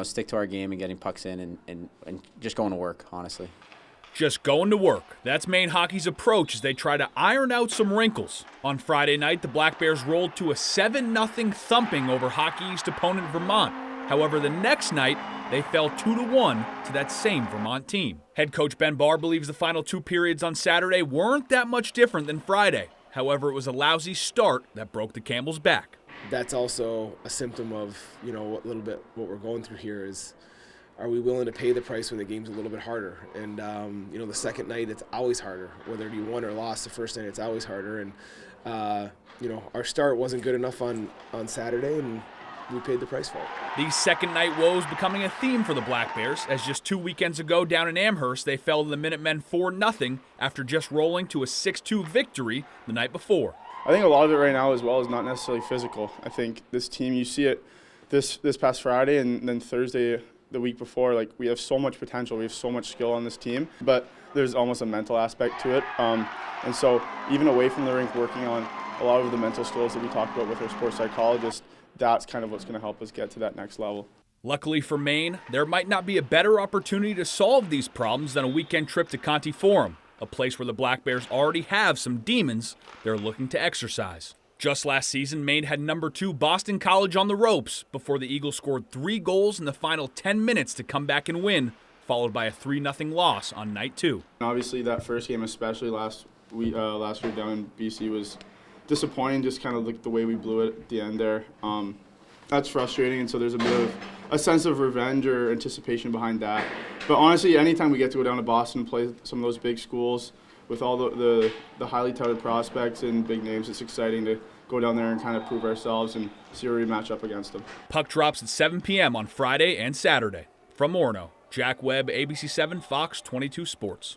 Stick to our game and getting pucks in and just going to work, honestly. Just going to work. That's Maine hockey's approach as they try to iron out some wrinkles. On Friday night, the Black Bears rolled to a 7-0 thumping over Hockey East opponent Vermont. However, the next night, they fell 2-1 to that same Vermont team. Head coach Ben Barr believes the final 2 periods on Saturday weren't that much different than Friday. However, it was a lousy start that broke the Campbells' back. That's also a symptom of, what we're going through here is, are we willing to pay the price when the game's a little bit harder? And, the second night, it's always harder. Whether you won or lost the first night, it's always harder. And, our start wasn't good enough on Saturday, and we paid the price for it. These second night woes becoming a theme for the Black Bears, as just 2 weekends ago down in Amherst, they fell to the Minutemen 4-0 after just rolling to a 6-2 victory the night before. I think a lot of it right now as well is not necessarily physical. I think this team, you see it this past Friday and then Thursday the week before, we have so much potential, we have so much skill on this team, but there's almost a mental aspect to it. And so even away from the rink, working on a lot of the mental skills that we talked about with our sports psychologist, that's kind of what's going to help us get to that next level. Luckily for Maine, there might not be a better opportunity to solve these problems than a weekend trip to Conti Forum, a place where the Black Bears already have some demons they're looking to exercise. Just last season, Maine had number 2 Boston College on the ropes before the Eagles scored 3 goals in the final 10 minutes to come back and win, followed by a 3-0 loss on night 2. Obviously, that first game, especially last year down in BC, was disappointing, just kind of the way we blew it at the end there. That's frustrating, and so there's a bit of a sense of revenge or anticipation behind that. But honestly, anytime we get to go down to Boston and play some of those big schools with all the highly touted prospects and big names, it's exciting to go down there and kind of prove ourselves and see where we match up against them. Puck drops at 7 p.m. on Friday and Saturday. From Orono, Jack Webb, ABC7 Fox 22 Sports.